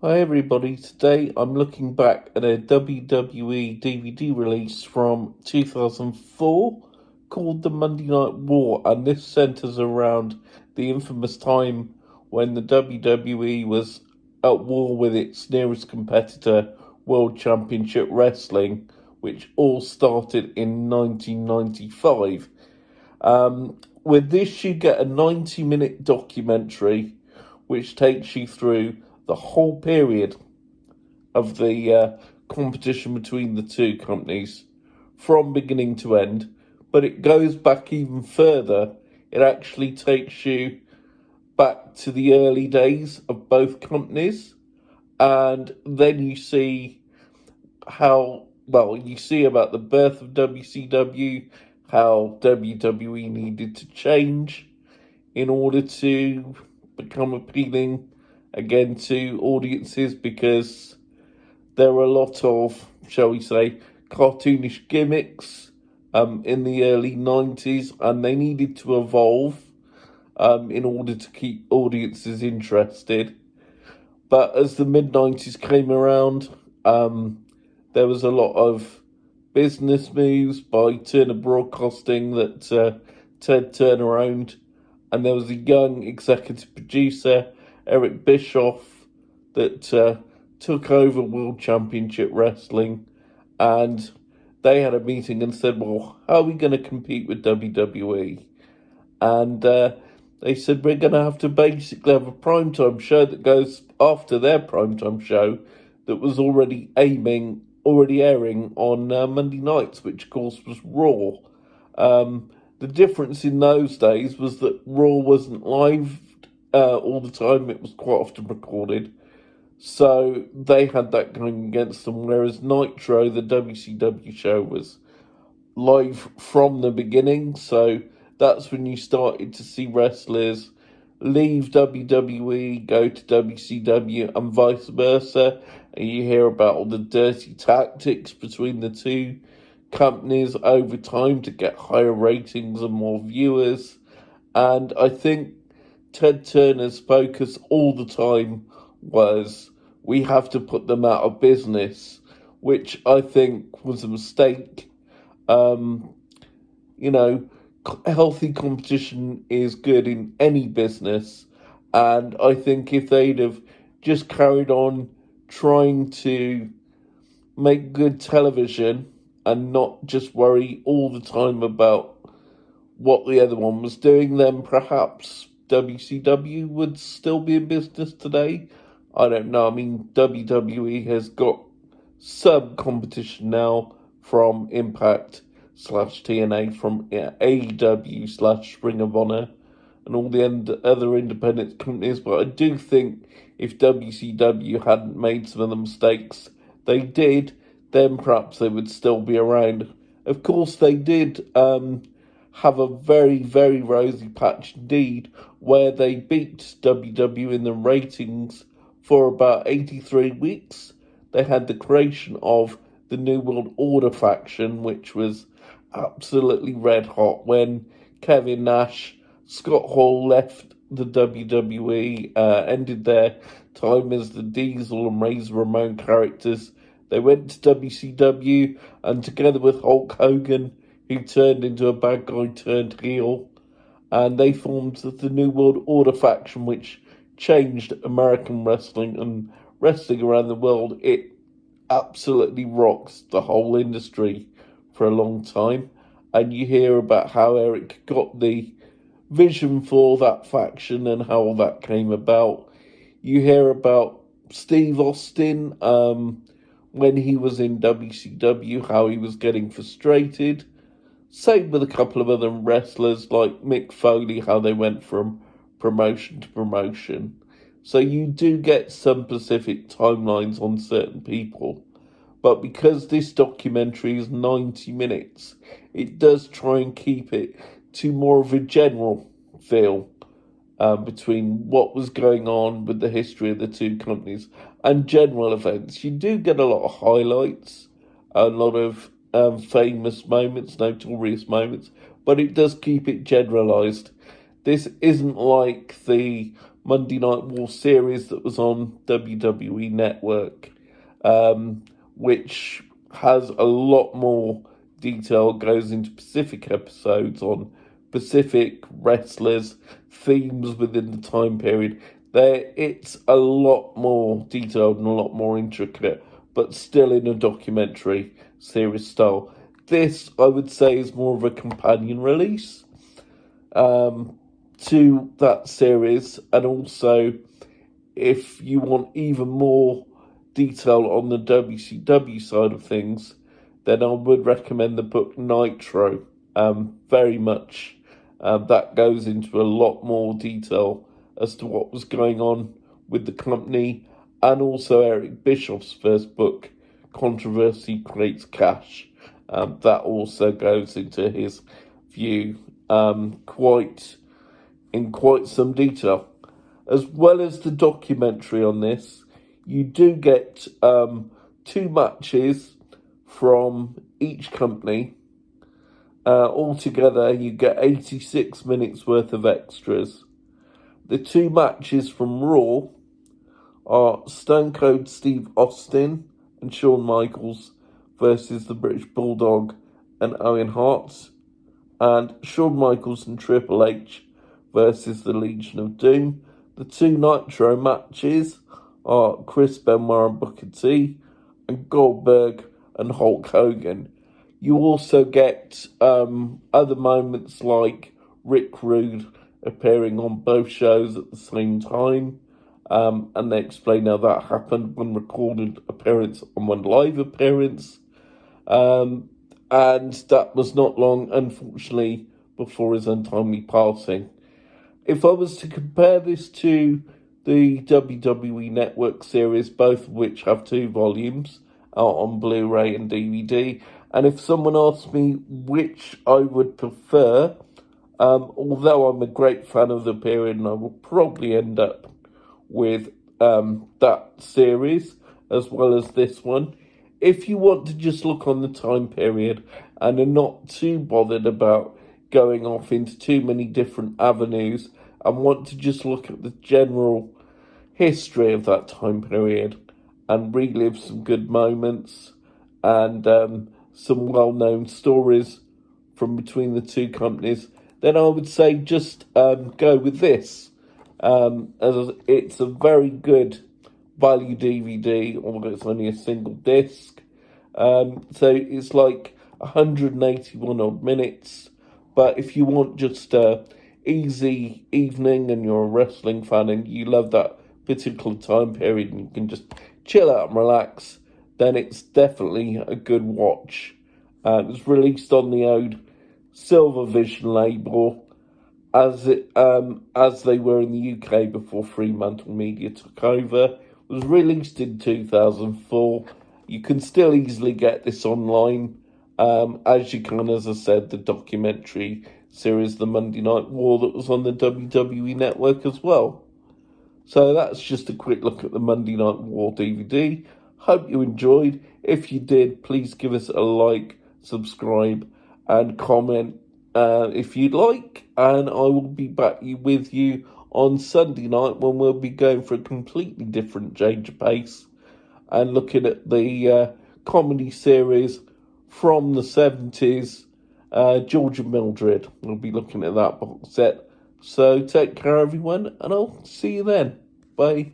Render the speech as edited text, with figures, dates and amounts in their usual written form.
Hi everybody, today I'm looking back at a WWE DVD release from 2004 called The Monday Night War, and this centres around the infamous time when the WWE was at war with its nearest competitor, World Championship Wrestling, which all started in 1995. With this, you get a 90-minute documentary which takes you through the whole period of the competition between the two companies from beginning to end. But it goes back even further. It actually takes you back to the early days of both companies. And then you see you see about the birth of WCW, how WWE needed to change in order to become appealing again to audiences, because there were a lot of, shall we say, cartoonish gimmicks in the early 90s, and they needed to evolve in order to keep audiences interested. But as the mid 90s came around, there was a lot of business moves by Turner Broadcasting that Ted Turner owned, and there was a young executive producer, Eric Bischoff, that took over World Championship Wrestling, and they had a meeting and said, well, how are we going to compete with WWE? And they said, we're going to have to basically have a primetime show that goes after their primetime show that was already airing on Monday nights, which of course was Raw. The difference in those days was that Raw wasn't live all the time, it was quite often recorded. So they had that going against them, whereas Nitro, the WCW show, was live from the beginning. So that's when you started to see wrestlers leave WWE, go to WCW, and vice versa. And you hear about all the dirty tactics between the two companies over time to get higher ratings and more viewers. And I think Ted Turner's focus all the time was, we have to put them out of business, which I think was a mistake. You know, healthy competition is good in any business, and I think if they'd have just carried on trying to make good television and not just worry all the time about what the other one was doing, then perhaps WCW would still be in business today. I don't know. I mean, WWE has got some competition now from Impact / TNA, from AEW / Ring of Honor, and all the other independent companies. But I do think if WCW hadn't made some of the mistakes they did, then perhaps they would still be around. Of course, they did have a very, very rosy patch indeed, where they beat WWE in the ratings for about 83 weeks. They had the creation of the New World Order faction, which was absolutely red hot when Kevin Nash, Scott Hall left the WWE, ended their time as the Diesel and Razor Ramon characters. They went to WCW, and together with Hulk Hogan, who turned into a bad guy turned heel, and they formed the New World Order faction, which changed American wrestling and wrestling around the world. It absolutely rocks the whole industry for a long time, and you hear about how Eric got the vision for that faction and how all that came about. You hear about Steve Austin when he was in WCW, how he was getting frustrated. Same with a couple of other wrestlers like Mick Foley, how they went from promotion to promotion. So you do get some specific timelines on certain people. But because this documentary is 90 minutes, it does try and keep it to more of a general feel between what was going on with the history of the two companies and general events. You do get a lot of highlights, a lot of famous moments, notorious moments, but it does keep it generalised. This isn't like the Monday Night War series that was on WWE Network, which has a lot more detail, goes into specific episodes on specific wrestlers, themes within the time period. It's a lot more detailed and a lot more intricate, but still in a documentary series style. This, I would say, is more of a companion release to that series, and also if you want even more detail on the WCW side of things, then I would recommend the book Nitro. Very much. That goes into a lot more detail as to what was going on with the company, and also Eric Bischoff's first book, Controversy Creates Cash. That also goes into his view quite some detail. As well as the documentary on this, you do get 2 matches from each company. Altogether, you get 86 minutes worth of extras. The 2 matches from Raw are Stone Cold Steve Austin and Shawn Michaels versus the British Bulldog and Owen Hart, and Shawn Michaels and Triple H versus the Legion of Doom. The 2 Nitro matches are Chris Benoit and Booker T, and Goldberg and Hulk Hogan. You also get other moments like Rick Rude appearing on both shows at the same time, and they explain how that happened, one recorded appearance and one live appearance. And that was not long, unfortunately, before his untimely passing. If I was to compare this to the WWE Network series, both of which have 2 volumes out on Blu-ray and DVD, and if someone asked me which I would prefer, although I'm a great fan of the period and I will probably end up with that series as well as this one, if you want to just look on the time period and are not too bothered about going off into too many different avenues and want to just look at the general history of that time period and relive some good moments and some well-known stories from between the 2 companies, then I would say just go with this. As it's a very good value DVD, although it's only a single disc. So it's like 181 odd minutes. But if you want just a easy evening and you're a wrestling fan and you love that particular time period and you can just chill out and relax, then it's definitely a good watch. It was released on the old Silver Vision label, as they were in the UK before Fremantle Media took over. It was released in 2004. You can still easily get this online, as you can, as I said, the documentary series, The Monday Night War, that was on the WWE Network as well. So that's just a quick look at the Monday Night War DVD. Hope you enjoyed. If you did, please give us a like, subscribe, and comment if you'd like. And I will be back with you on Sunday night when we'll be going for a completely different change of pace and looking at the comedy series from the 70s, George and Mildred. We'll be looking at that box set. So take care, everyone, and I'll see you then. Bye.